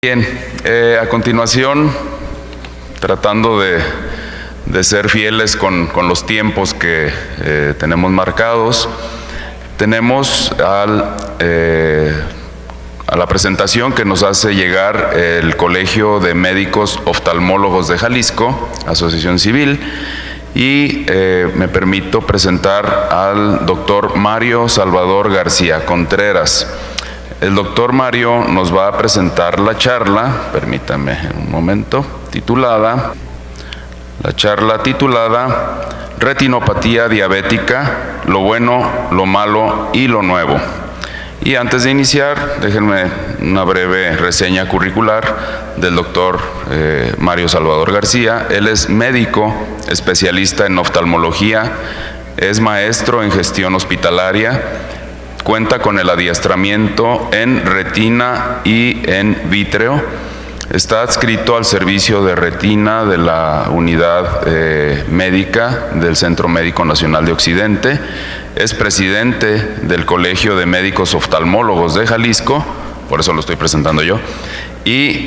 Bien, a continuación, tratando de ser fieles con los tiempos que tenemos marcados, tenemos a la presentación que nos hace llegar el Colegio de Médicos Oftalmólogos de Jalisco, Asociación Civil, y me permito presentar al doctor Mario Salvador García Contreras. El doctor Mario nos va a presentar la charla, permítame un momento, la charla titulada Retinopatía diabética, lo bueno, lo malo y lo nuevo. Y antes de iniciar, déjenme una breve reseña curricular del doctor Mario Salvador García. Él es médico, especialista en oftalmología, es maestro en gestión hospitalaria, cuenta con el adiestramiento en retina y en vítreo. Está adscrito al servicio de retina de la unidad médica del Centro Médico Nacional de Occidente. Es presidente del Colegio de Médicos Oftalmólogos de Jalisco, por eso lo estoy presentando yo, y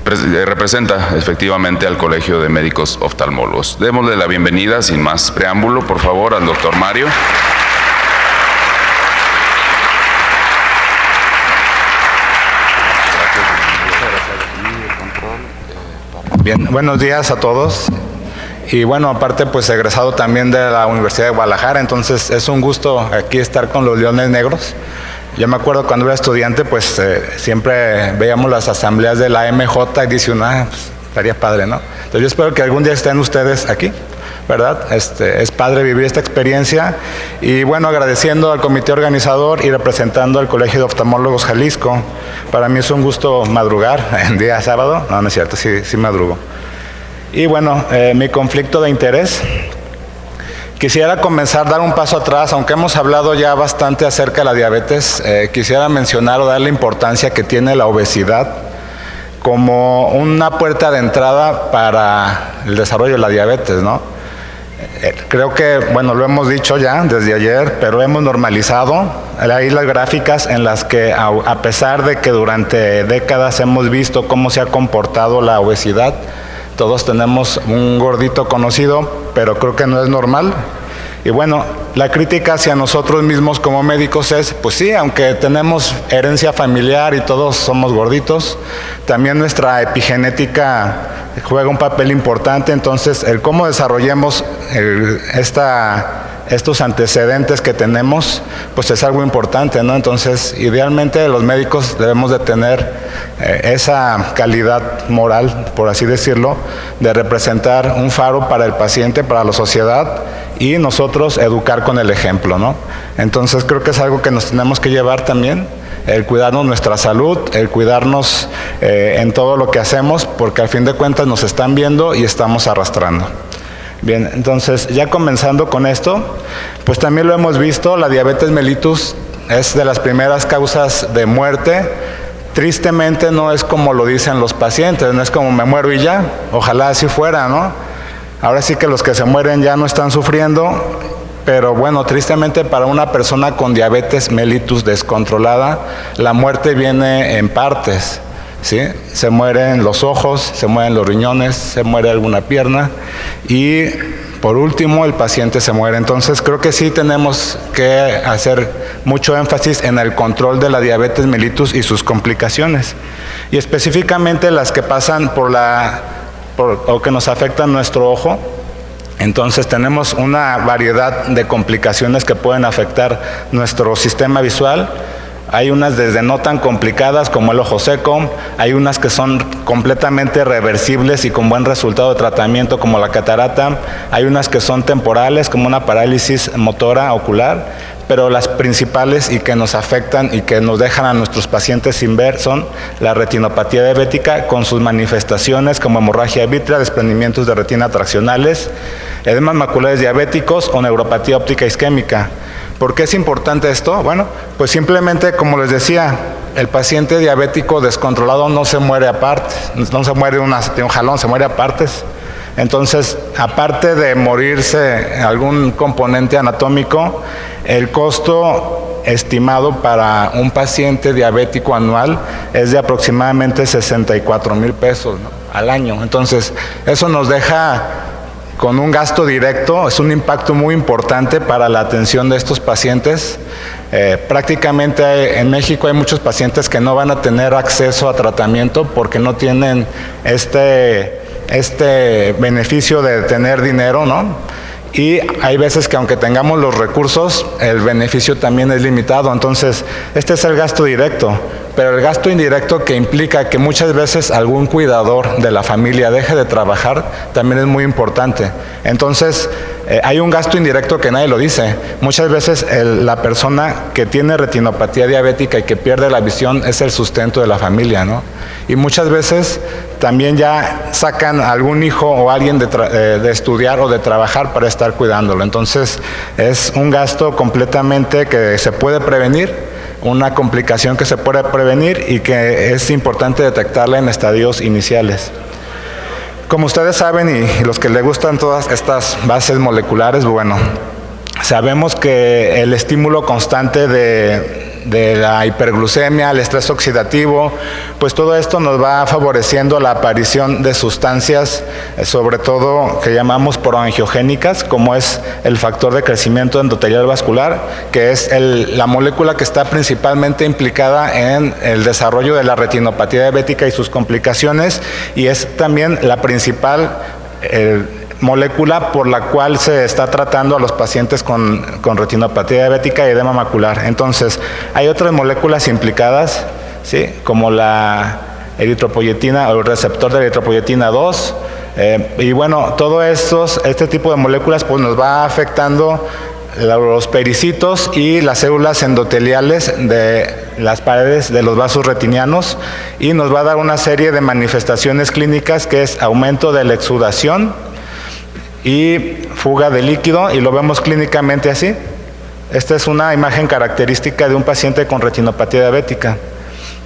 representa efectivamente al Colegio de Médicos Oftalmólogos. Démosle la bienvenida, sin más preámbulo, por favor, al doctor Mario. Bien, buenos días a todos. Y bueno, aparte pues egresado también de la Universidad de Guadalajara, entonces es un gusto aquí estar con los Leones Negros. Yo me acuerdo cuando era estudiante, pues siempre veíamos las asambleas de la MJ y dice una, pues, estaría padre, ¿no? Entonces yo espero que algún día estén ustedes aquí, ¿verdad? Es padre vivir esta experiencia. Y bueno, agradeciendo al comité organizador y representando al Colegio de Oftalmólogos Jalisco. Para mí es un gusto madrugar en día sábado. No, no es cierto, sí madrugo. Y bueno, mi conflicto de interés. Quisiera comenzar a dar un paso atrás, aunque hemos hablado ya bastante acerca de la diabetes, quisiera mencionar o dar la importancia que tiene la obesidad como una puerta de entrada para el desarrollo de la diabetes, ¿no? Creo que, bueno, lo hemos dicho ya desde ayer, pero hemos normalizado. Hay las gráficas en las que, a pesar de que durante décadas hemos visto cómo se ha comportado la obesidad, todos tenemos un gordito conocido, pero creo que no es normal. Y bueno, la crítica hacia nosotros mismos como médicos es, pues sí, aunque tenemos herencia familiar y todos somos gorditos, también nuestra epigenética juega un papel importante. Entonces, el cómo desarrollemos estos antecedentes que tenemos, pues es algo importante, ¿no? Entonces, idealmente los médicos debemos de tener esa calidad moral, por así decirlo, de representar un faro para el paciente, para la sociedad, y nosotros educar con el ejemplo, ¿no? Entonces, creo que es algo que nos tenemos que llevar también, el cuidarnos nuestra salud, el cuidarnos en todo lo que hacemos, porque al fin de cuentas nos están viendo y estamos arrastrando. Bien, entonces ya comenzando con esto, pues también lo hemos visto, la diabetes mellitus es de las primeras causas de muerte. Tristemente no es como lo dicen los pacientes, no es como me muero y ya, ojalá así fuera, ¿no? Ahora sí que los que se mueren ya no están sufriendo, pero bueno, tristemente para una persona con diabetes mellitus descontrolada, la muerte viene en partes. ¿Sí? Se mueren los ojos, se mueren los riñones, se muere alguna pierna y por último el paciente se muere. Entonces creo que sí tenemos que hacer mucho énfasis en el control de la diabetes mellitus y sus complicaciones, y específicamente las que pasan o que nos afectan nuestro ojo. Entonces tenemos una variedad de complicaciones que pueden afectar nuestro sistema visual. Hay unas desde no tan complicadas como el ojo seco, hay unas que son completamente reversibles y con buen resultado de tratamiento como la catarata, hay unas que son temporales como una parálisis motora ocular, pero las principales y que nos afectan y que nos dejan a nuestros pacientes sin ver son la retinopatía diabética con sus manifestaciones como hemorragia vítrea, desprendimientos de retina traccionales, edemas maculares diabéticos o neuropatía óptica isquémica. ¿Por qué es importante esto? Bueno, pues simplemente, como les decía, el paciente diabético descontrolado no se muere aparte, no se muere de un jalón, se muere a partes. Entonces, aparte de morirse algún componente anatómico, el costo estimado para un paciente diabético anual es de aproximadamente 64,000 pesos, ¿no?, al año. Entonces, eso nos deja con un gasto directo, es un impacto muy importante para la atención de estos pacientes. Prácticamente en México hay muchos pacientes que no van a tener acceso a tratamiento porque no tienen este beneficio de tener dinero, ¿no? Y hay veces que aunque tengamos los recursos, el beneficio también es limitado. Entonces, este es el gasto directo. Pero el gasto indirecto, que implica que muchas veces algún cuidador de la familia deje de trabajar, también es muy importante. Entonces, hay un gasto indirecto que nadie lo dice. Muchas veces la persona que tiene retinopatía diabética y que pierde la visión es el sustento de la familia, ¿no? Y muchas veces también ya sacan a algún hijo o alguien de estudiar o de trabajar para estar cuidándolo. Entonces, es un gasto completamente que se puede prevenir, una complicación que se puede prevenir y que es importante detectarla en estadios iniciales. Como ustedes saben, y los que les gustan todas estas bases moleculares, bueno, sabemos que el estímulo constante de la hiperglucemia, el estrés oxidativo, pues todo esto nos va favoreciendo la aparición de sustancias, sobre todo que llamamos proangiogénicas, como es el factor de crecimiento endotelial vascular, que es la molécula que está principalmente implicada en el desarrollo de la retinopatía diabética y sus complicaciones, y es también la principal molécula por la cual se está tratando a los pacientes con retinopatía diabética y edema macular. Entonces, hay otras moléculas implicadas, ¿sí?, como la eritropoyetina o el receptor de eritropoyetina 2, y bueno, todo este tipo de moléculas pues nos va afectando los pericitos y las células endoteliales de las paredes de los vasos retinianos, y nos va a dar una serie de manifestaciones clínicas, que es aumento de la exudación y fuga de líquido, y lo vemos clínicamente así. Esta es una imagen característica de un paciente con retinopatía diabética.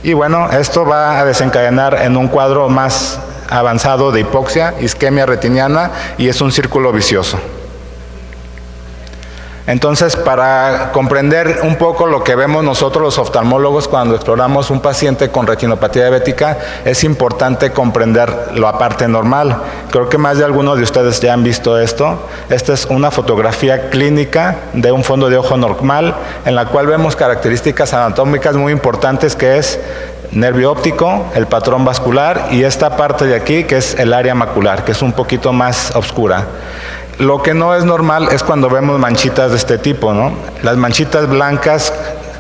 Y bueno, esto va a desencadenar en un cuadro más avanzado de hipoxia, isquemia retiniana, y es un círculo vicioso. Entonces, para comprender un poco lo que vemos nosotros los oftalmólogos cuando exploramos un paciente con retinopatía diabética, es importante comprender la parte normal. Creo que más de algunos de ustedes ya han visto esto. Esta es una fotografía clínica de un fondo de ojo normal, en la cual vemos características anatómicas muy importantes, que es nervio óptico, el patrón vascular, y esta parte de aquí, que es el área macular, que es un poquito más oscura. Lo que no es normal es cuando vemos manchitas de este tipo, ¿no? Las manchitas blancas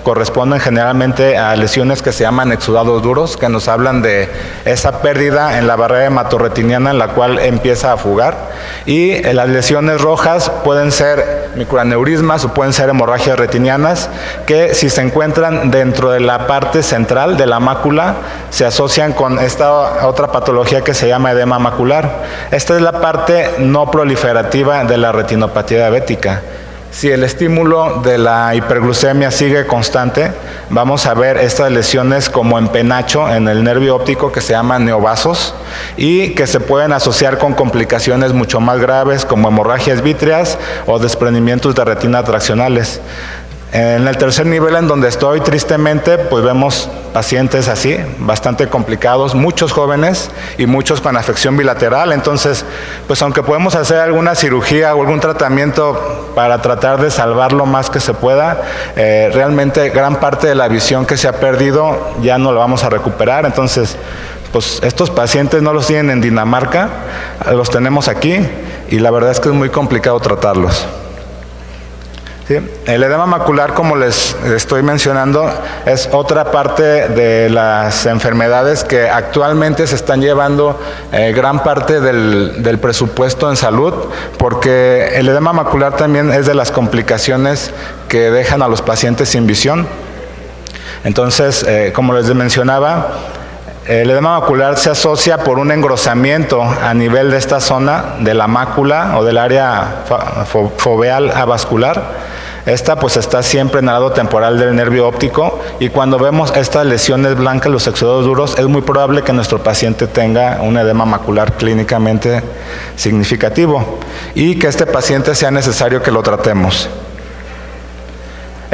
corresponden generalmente a lesiones que se llaman exudados duros, que nos hablan de esa pérdida en la barrera hematorretiniana en la cual empieza a fugar. Y las lesiones rojas pueden ser microaneurismas o pueden ser hemorragias retinianas, que si se encuentran dentro de la parte central de la mácula, se asocian con esta otra patología que se llama edema macular. Esta es la parte no proliferativa de la retinopatía diabética. Si el estímulo de la hiperglucemia sigue constante, vamos a ver estas lesiones como en penacho en el nervio óptico, que se llaman neovasos, y que se pueden asociar con complicaciones mucho más graves como hemorragias vítreas o desprendimientos de retina traccionales. En el tercer nivel, en donde estoy, tristemente, pues vemos pacientes así, bastante complicados, muchos jóvenes y muchos con afección bilateral. Entonces, pues aunque podemos hacer alguna cirugía o algún tratamiento para tratar de salvar lo más que se pueda, realmente gran parte de la visión que se ha perdido ya no la vamos a recuperar. Entonces, pues estos pacientes no los tienen en Dinamarca, los tenemos aquí, y la verdad es que es muy complicado tratarlos. ¿Sí? El edema macular, como les estoy mencionando, es otra parte de las enfermedades que actualmente se están llevando gran parte del presupuesto en salud, porque el edema macular también es de las complicaciones que dejan a los pacientes sin visión. Entonces, como les mencionaba, el edema macular se asocia por un engrosamiento a nivel de esta zona de la mácula o del área foveal avascular. Esta pues está siempre en el lado temporal del nervio óptico, y cuando vemos estas lesiones blancas, los exudados duros, es muy probable que nuestro paciente tenga un edema macular clínicamente significativo y que este paciente sea necesario que lo tratemos.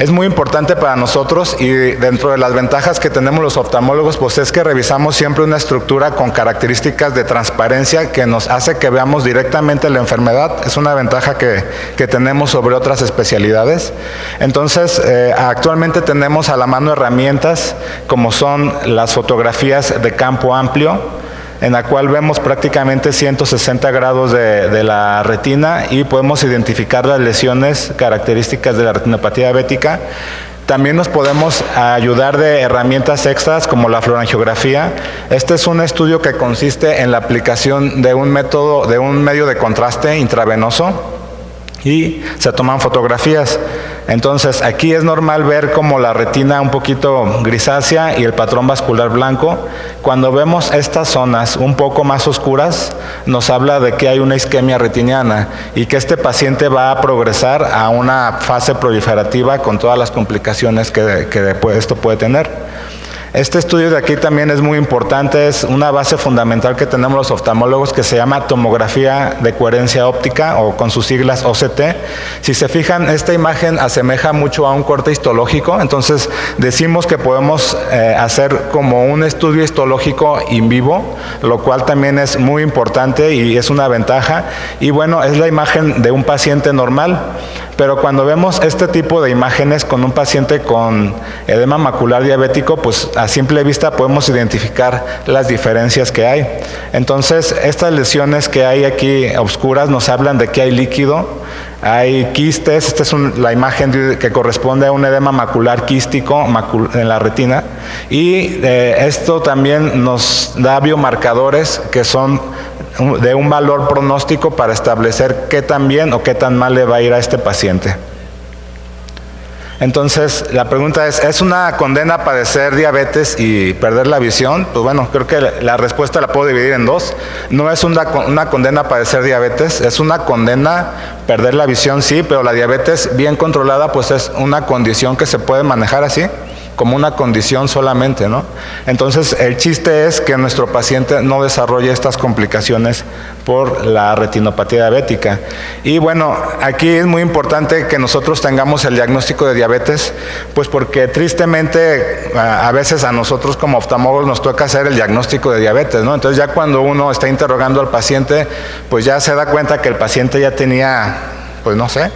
Es muy importante para nosotros y dentro de las ventajas que tenemos los oftalmólogos, pues es que revisamos siempre una estructura con características de transparencia que nos hace que veamos directamente la enfermedad. Es una ventaja que tenemos sobre otras especialidades. Entonces, actualmente tenemos a la mano herramientas como son las fotografías de campo amplio, en la cual vemos prácticamente 160 grados de la retina y podemos identificar las lesiones características de la retinopatía diabética. También nos podemos ayudar de herramientas extras como la fluorangiografía. Este es un estudio que consiste en la aplicación de un medio de contraste intravenoso y se toman fotografías. Entonces, aquí es normal ver como la retina un poquito grisácea y el patrón vascular blanco. Cuando vemos estas zonas un poco más oscuras, nos habla de que hay una isquemia retiniana y que este paciente va a progresar a una fase proliferativa con todas las complicaciones que esto puede tener. Este estudio de aquí también es muy importante, es una base fundamental que tenemos los oftalmólogos que se llama tomografía de coherencia óptica o con sus siglas OCT. Si se fijan, esta imagen asemeja mucho a un corte histológico, entonces decimos que podemos hacer como un estudio histológico in vivo, lo cual también es muy importante y es una ventaja. Y bueno, es la imagen de un paciente normal. Pero cuando vemos este tipo de imágenes con un paciente con edema macular diabético, pues a simple vista podemos identificar las diferencias que hay. Entonces, estas lesiones que hay aquí oscuras nos hablan de que hay líquido, hay quistes. Esta es la imagen que corresponde a un edema macular quístico en la retina. Y esto también nos da biomarcadores que son de un valor pronóstico para establecer qué tan bien o qué tan mal le va a ir a este paciente. Entonces, la pregunta ¿es una condena padecer diabetes y perder la visión? Pues bueno, creo que la respuesta la puedo dividir en dos. No es una condena padecer diabetes, es una condena perder la visión, sí, pero la diabetes bien controlada pues es una condición que se puede manejar así, como una condición solamente, ¿no? Entonces, el chiste es que nuestro paciente no desarrolle estas complicaciones por la retinopatía diabética. Y bueno, aquí es muy importante que nosotros tengamos el diagnóstico de diabetes, pues porque tristemente a veces a nosotros como oftalmólogos nos toca hacer el diagnóstico de diabetes, ¿no? Entonces ya cuando uno está interrogando al paciente, pues ya se da cuenta que el paciente ya tenía, pues no sé,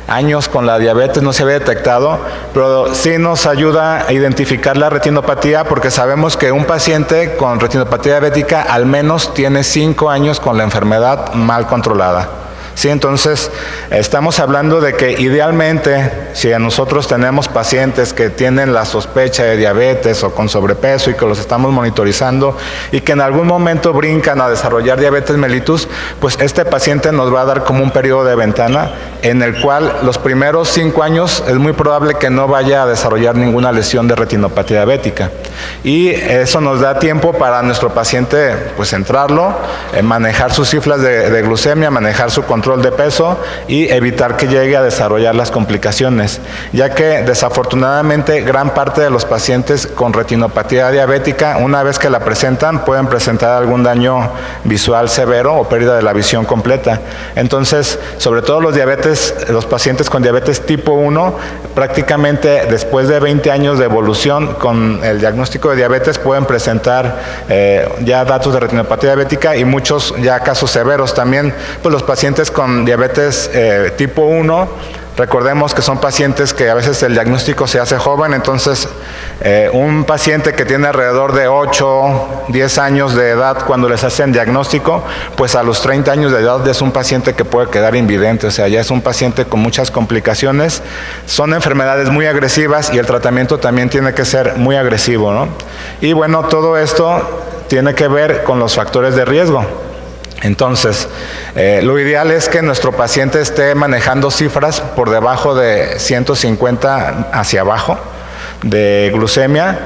años con la diabetes, no se había detectado, pero sí nos ayuda a identificar la retinopatía porque sabemos que un paciente con retinopatía diabética al menos tiene 5 años con la enfermedad mal controlada. Sí, entonces estamos hablando de que idealmente si nosotros tenemos pacientes que tienen la sospecha de diabetes o con sobrepeso y que los estamos monitorizando y que en algún momento brincan a desarrollar diabetes mellitus, pues este paciente nos va a dar como un periodo de ventana en el cual los primeros 5 años es muy probable que no vaya a desarrollar ninguna lesión de retinopatía diabética. Y eso nos da tiempo para nuestro paciente pues centrarlo, manejar sus cifras de glucemia, manejar su control de peso y evitar que llegue a desarrollar las complicaciones, ya que desafortunadamente gran parte de los pacientes con retinopatía diabética, una vez que la presentan, pueden presentar algún daño visual severo o pérdida de la visión completa. Entonces, sobre todo los pacientes con diabetes tipo 1, prácticamente después de 20 años de evolución con el diagnóstico de diabetes pueden presentar ya datos de retinopatía diabética y muchos ya casos severos también. Pues los pacientes con diabetes tipo 1, recordemos que son pacientes que a veces el diagnóstico se hace joven, entonces un paciente que tiene alrededor de 8, 10 años de edad cuando les hacen diagnóstico, pues a los 30 años de edad es un paciente que puede quedar invidente, o sea, ya es un paciente con muchas complicaciones, son enfermedades muy agresivas y el tratamiento también tiene que ser muy agresivo, ¿no? Y bueno, todo esto tiene que ver con los factores de riesgo. Entonces, lo ideal es que nuestro paciente esté manejando cifras por debajo de 150 hacia abajo de glucemia,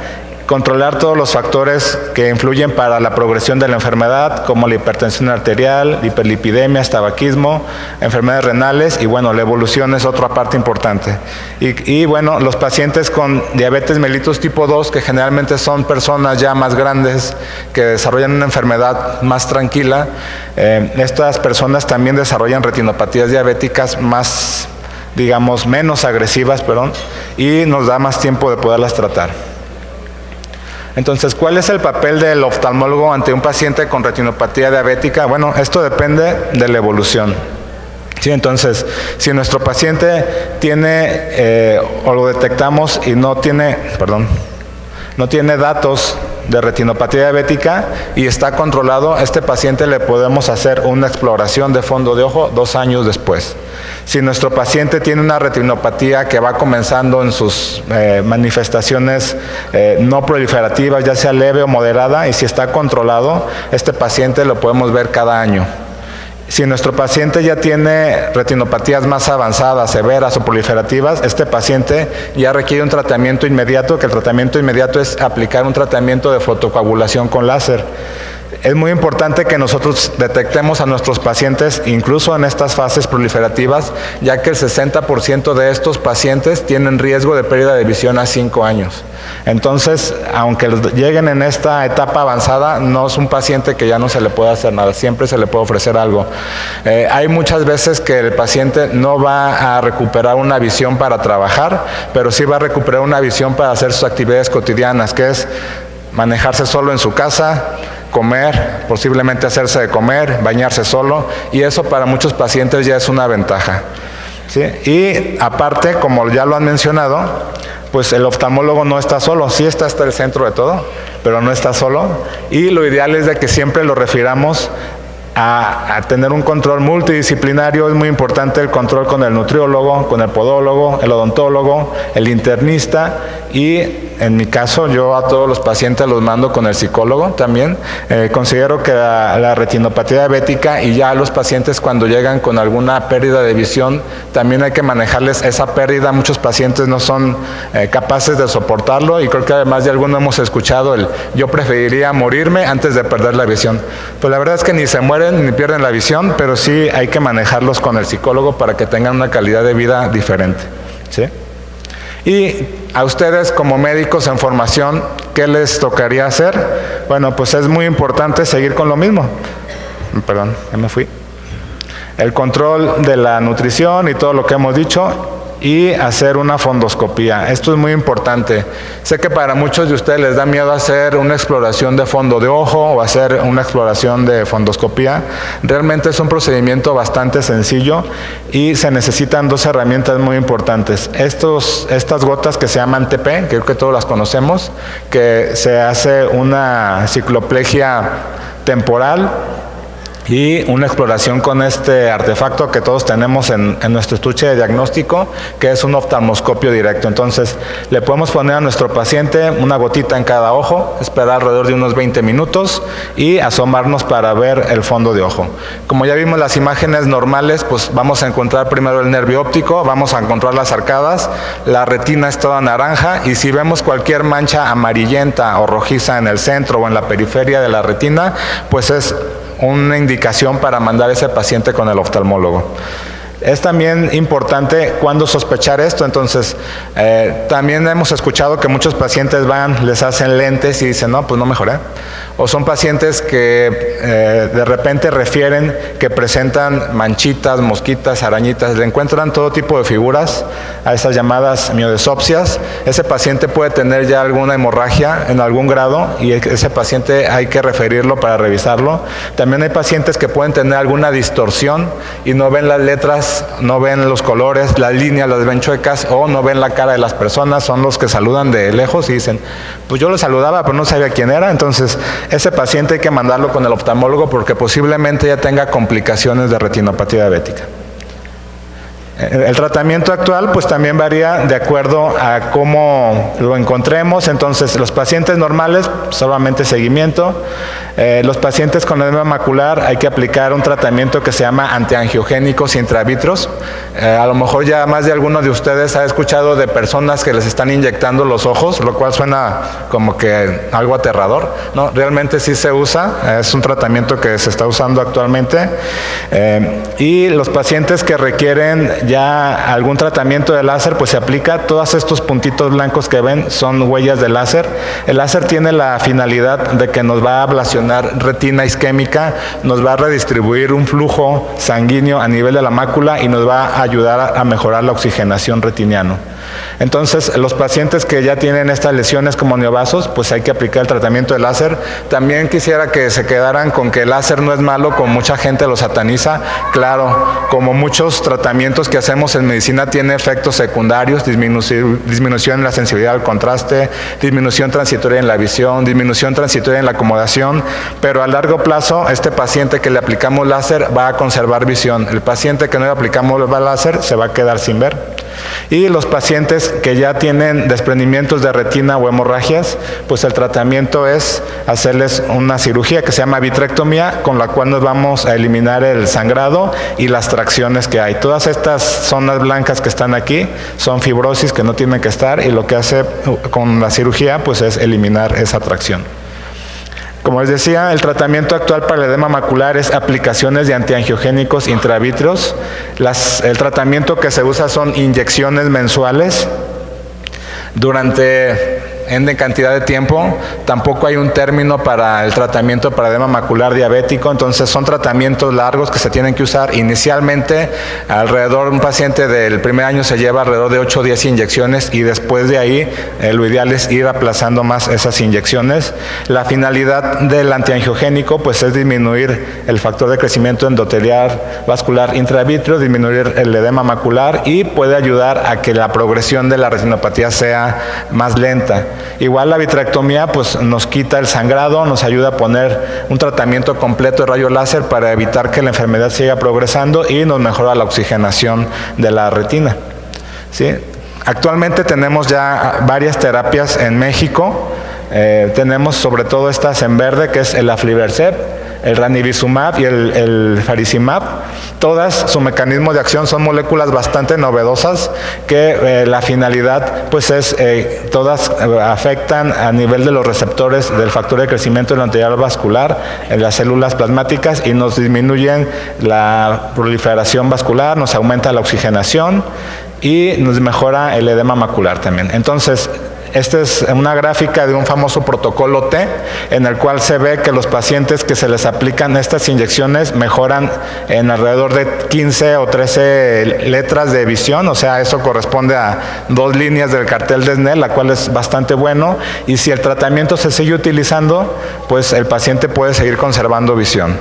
controlar todos los factores que influyen para la progresión de la enfermedad, como la hipertensión arterial, hiperlipidemias, tabaquismo, enfermedades renales y bueno, la evolución es otra parte importante. Y bueno, los pacientes con diabetes mellitus tipo 2, que generalmente son personas ya más grandes que desarrollan una enfermedad más tranquila, estas personas también desarrollan retinopatías diabéticas más digamos, menos agresivas, y nos da más tiempo de poderlas tratar. Entonces, ¿cuál es el papel del oftalmólogo ante un paciente con retinopatía diabética? Bueno, esto depende de la evolución. Sí, entonces, si nuestro paciente tiene, o lo detectamos y no tiene datos de retinopatía diabética y está controlado, a este paciente le podemos hacer una exploración de fondo de ojo 2 años después. Si nuestro paciente tiene una retinopatía que va comenzando en sus manifestaciones no proliferativas, ya sea leve o moderada, y si está controlado, este paciente lo podemos ver cada año. Si nuestro paciente ya tiene retinopatías más avanzadas, severas o proliferativas, este paciente ya requiere un tratamiento inmediato, que el tratamiento inmediato es aplicar un tratamiento de fotocoagulación con láser. Es muy importante que nosotros detectemos a nuestros pacientes incluso en estas fases proliferativas, ya que el 60% de estos pacientes tienen riesgo de pérdida de visión a 5 años. Entonces, aunque lleguen en esta etapa avanzada, no es un paciente que ya no se le puede hacer nada, siempre se le puede ofrecer algo. Hay muchas veces que el paciente no va a recuperar una visión para trabajar, pero sí va a recuperar una visión para hacer sus actividades cotidianas, que es manejarse solo en su casa, comer, posiblemente hacerse de comer, bañarse solo, y eso para muchos pacientes ya es una ventaja, ¿sí? Y aparte, como ya lo han mencionado, pues el oftalmólogo no está solo, sí está hasta el centro de todo, pero no está solo, y lo ideal es de que siempre lo refiramos a tener un control multidisciplinario. Es muy importante el control con el nutriólogo, con el podólogo, el odontólogo, el internista, y en mi caso yo a todos los pacientes los mando con el psicólogo también. Considero que la retinopatía diabética, y ya los pacientes cuando llegan con alguna pérdida de visión, también hay que manejarles esa pérdida. Muchos pacientes no son capaces de soportarlo, y creo que además de algunos hemos escuchado el yo preferiría morirme antes de perder la visión. Pues la verdad es que ni se mueren ni pierden la visión, pero sí hay que manejarlos con el psicólogo para que tengan una calidad de vida diferente, ¿sí? Y a ustedes como médicos en formación, ¿qué les tocaría hacer? Bueno, pues es muy importante seguir con lo mismo. Perdón, ya me fui. El control de la nutrición y todo lo que hemos dicho, y hacer una fondoscopía. Esto es muy importante. Sé que para muchos de ustedes les da miedo hacer una exploración de fondo de ojo o hacer una exploración de fondoscopía. Realmente es un procedimiento bastante sencillo y se necesitan 2 herramientas muy importantes. Estas gotas que se llaman TP, creo que todos las conocemos, que se hace una cicloplegia temporal y una exploración con este artefacto que todos tenemos en nuestro estuche de diagnóstico, que es un oftalmoscopio directo. Entonces, le podemos poner a nuestro paciente una gotita en cada ojo, esperar alrededor de unos 20 minutos y asomarnos para ver el fondo de ojo. Como ya vimos las imágenes normales, pues vamos a encontrar primero el nervio óptico, vamos a encontrar las arcadas, la retina es toda naranja, y si vemos cualquier mancha amarillenta o rojiza en el centro o en la periferia de la retina, pues es una indicación para mandar a ese paciente con el oftalmólogo. Es también importante cuando sospechar esto. Entonces, también hemos escuchado que muchos pacientes van, les hacen lentes y dicen, no, pues no mejoré. O son pacientes que de repente refieren que presentan manchitas, mosquitas, arañitas, le encuentran todo tipo de figuras, a esas llamadas miodesopsias. Ese paciente puede tener ya alguna hemorragia en algún grado, y ese paciente hay que referirlo para revisarlo. También hay pacientes que pueden tener alguna distorsión y no ven las letras, no ven los colores, las líneas las ven chuecas, o no ven la cara de las personas. Son los que saludan de lejos y dicen, pues yo lo saludaba pero no sabía quién era. Entonces ese paciente hay que mandarlo con el oftalmólogo porque posiblemente ya tenga complicaciones de retinopatía diabética. El tratamiento actual pues también varía de acuerdo a cómo lo encontremos. Entonces, los pacientes normales, solamente seguimiento. Los pacientes con edema macular hay que aplicar un tratamiento que se llama antiangiogénicos intravitreos. A lo mejor ya más de alguno de ustedes ha escuchado de personas que les están inyectando los ojos, lo cual suena como que algo aterrador. No, realmente sí se usa, es un tratamiento que se está usando actualmente. Y los pacientes que requieren ya algún tratamiento de láser, pues se aplica. Todos estos puntitos blancos que ven son huellas de láser. El láser tiene la finalidad de que nos va a ablacionar retina isquémica, nos va a redistribuir un flujo sanguíneo a nivel de la mácula y nos va a ayudar a mejorar la oxigenación retiniana. Entonces, los pacientes que ya tienen estas lesiones como neovasos, pues hay que aplicar el tratamiento de láser. También quisiera que se quedaran con que el láser no es malo, como mucha gente lo sataniza. Claro, como muchos tratamientos que hacemos en medicina, tiene efectos secundarios, disminución en la sensibilidad al contraste, disminución transitoria en la visión, disminución transitoria en la acomodación, pero a largo plazo, este paciente que le aplicamos láser va a conservar visión. El paciente que no le aplicamos láser se va a quedar sin ver. Y los pacientes que ya tienen desprendimientos de retina o hemorragias, pues el tratamiento es hacerles una cirugía que se llama vitrectomía, con la cual nos vamos a eliminar el sangrado y las tracciones que hay. Todas estas zonas blancas que están aquí son fibrosis que no tienen que estar, y lo que hace con la cirugía pues es eliminar esa tracción. Como les decía, el tratamiento actual para el edema macular es aplicaciones de antiangiogénicos intravítreos. El tratamiento que se usa son inyecciones mensuales durante N cantidad de tiempo. Tampoco hay un término para el tratamiento para edema macular diabético, entonces son tratamientos largos que se tienen que usar. Inicialmente, alrededor de un paciente del primer año se lleva alrededor de 8 o 10 inyecciones, y después de ahí lo ideal es ir aplazando más esas inyecciones. La finalidad del antiangiogénico pues es disminuir el factor de crecimiento endotelial vascular intravítreo, disminuir el edema macular, y puede ayudar a que la progresión de la retinopatía sea más lenta. Igual la vitrectomía pues nos quita el sangrado, nos ayuda a poner un tratamiento completo de rayo láser para evitar que la enfermedad siga progresando, y nos mejora la oxigenación de la retina. ¿Sí? Actualmente tenemos ya varias terapias en México. Tenemos sobre todo estas en verde, que es el aflibercept, el ranibizumab y el faricimab. Todas, su mecanismo de acción son moléculas bastante novedosas que la finalidad pues es, todas afectan a nivel de los receptores del factor de crecimiento endotelial vascular en las células plasmáticas, y nos disminuyen la proliferación vascular, nos aumenta la oxigenación y nos mejora el edema macular también. Entonces, esta es una gráfica de un famoso protocolo T, en el cual se ve que los pacientes que se les aplican estas inyecciones mejoran en alrededor de 15 o 13 letras de visión, o sea, eso corresponde a 2 líneas del cartel de Snell, la cual es bastante bueno, y si el tratamiento se sigue utilizando, pues el paciente puede seguir conservando visión.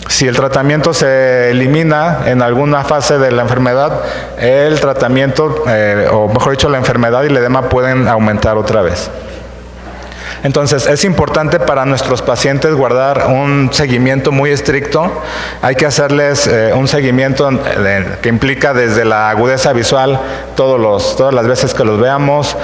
Si el tratamiento se elimina en alguna fase de la enfermedad, el tratamiento, o mejor dicho, la enfermedad y el edema pueden aumentar otra vez. Entonces, es importante para nuestros pacientes guardar un seguimiento muy estricto. Hay que hacerles un seguimiento que implica desde la agudeza visual, todas las veces que los veamos.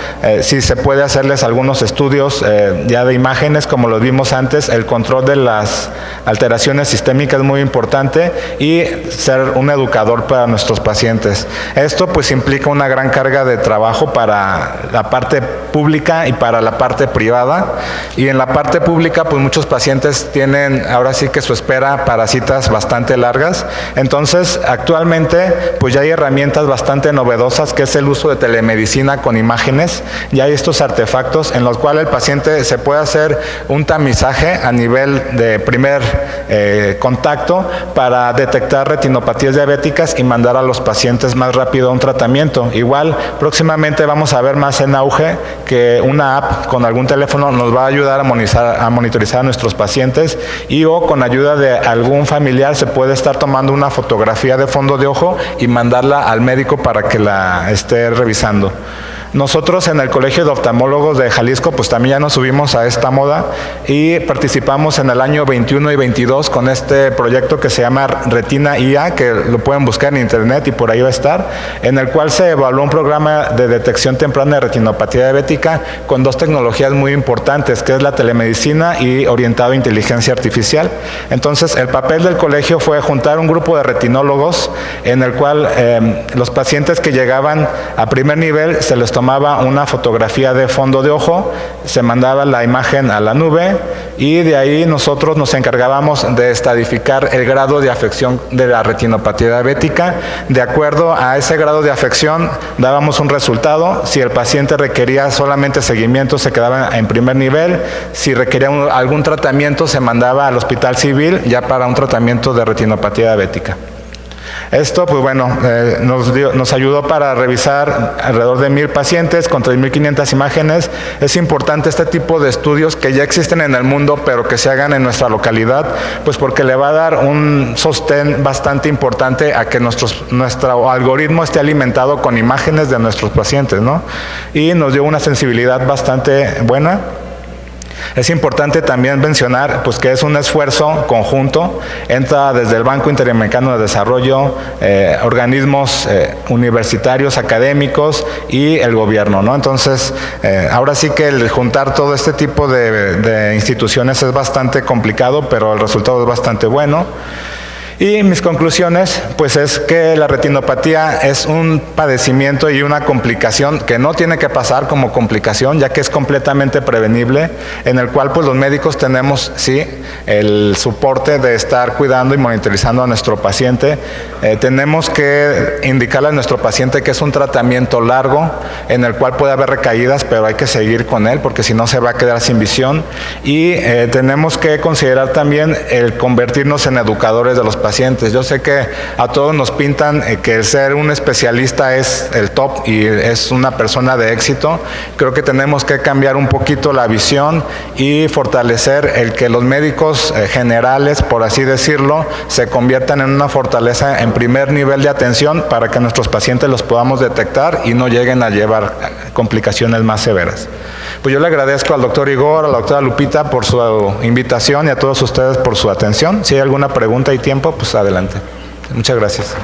Si se puede hacerles algunos estudios ya de imágenes, como los vimos antes. El control de las alteraciones sistémicas es muy importante, y ser un educador para nuestros pacientes. Esto pues implica una gran carga de trabajo para la parte pública y para la parte privada. Y en la parte pública pues muchos pacientes tienen ahora sí que su espera para citas bastante largas. Entonces actualmente pues ya hay herramientas bastante novedosas, que es el uso de telemedicina con imágenes. Ya hay estos artefactos en los cuales el paciente se puede hacer un tamizaje a nivel de primer contacto para detectar retinopatías diabéticas y mandar a los pacientes más rápido a un tratamiento. Igual próximamente vamos a ver más en auge que una app con algún teléfono nos va a ayudar a monitorizar a nuestros pacientes, y o con ayuda de algún familiar se puede estar tomando una fotografía de fondo de ojo y mandarla al médico para que la esté revisando. Nosotros en el Colegio de Oftalmólogos de Jalisco pues también ya nos subimos a esta moda, y participamos en el año 21 y 22 con este proyecto que se llama Retina IA, que lo pueden buscar en internet y por ahí va a estar, en el cual se evaluó un programa de detección temprana de retinopatía diabética con 2 tecnologías muy importantes, que es la telemedicina y orientado a inteligencia artificial. Entonces el papel del colegio fue juntar un grupo de retinólogos en el cual los pacientes que llegaban a primer nivel se les tomaba tomaba una fotografía de fondo de ojo, se mandaba la imagen a la nube y de ahí nosotros nos encargábamos de estadificar el grado de afección de la retinopatía diabética. De acuerdo a ese grado de afección dábamos un resultado. Si el paciente requería solamente seguimiento, se quedaba en primer nivel. Si requería algún tratamiento, se mandaba al hospital civil ya para un tratamiento de retinopatía diabética. Esto, pues bueno, nos ayudó para revisar alrededor de 1,000 pacientes con 3,500 imágenes. Es importante este tipo de estudios que ya existen en el mundo, pero que se hagan en nuestra localidad, pues porque le va a dar un sostén bastante importante a que nuestro algoritmo esté alimentado con imágenes de nuestros pacientes, ¿no? Y nos dio una sensibilidad bastante buena. Es importante también mencionar pues, que es un esfuerzo conjunto, entra desde el Banco Interamericano de Desarrollo, organismos universitarios, académicos y el gobierno, ¿no? Entonces, ahora sí que el juntar todo este tipo de instituciones es bastante complicado, pero el resultado es bastante bueno. Y mis conclusiones, pues es que la retinopatía es un padecimiento y una complicación que no tiene que pasar como complicación, ya que es completamente prevenible, en el cual pues los médicos tenemos, sí, el soporte de estar cuidando y monitorizando a nuestro paciente. Tenemos que indicarle a nuestro paciente que es un tratamiento largo, en el cual puede haber recaídas, pero hay que seguir con él, porque si no se va a quedar sin visión. Y tenemos que considerar también el convertirnos en educadores de los pacientes. Yo sé que a todos nos pintan que el ser un especialista es el top y es una persona de éxito. Creo que tenemos que cambiar un poquito la visión y fortalecer el que los médicos generales, por así decirlo, se conviertan en una fortaleza en primer nivel de atención para que nuestros pacientes los podamos detectar y no lleguen a llevar complicaciones más severas. Pues yo le agradezco al doctor Igor, a la doctora Lupita por su invitación y a todos ustedes por su atención. Si hay alguna pregunta y tiempo, pues adelante. Muchas gracias.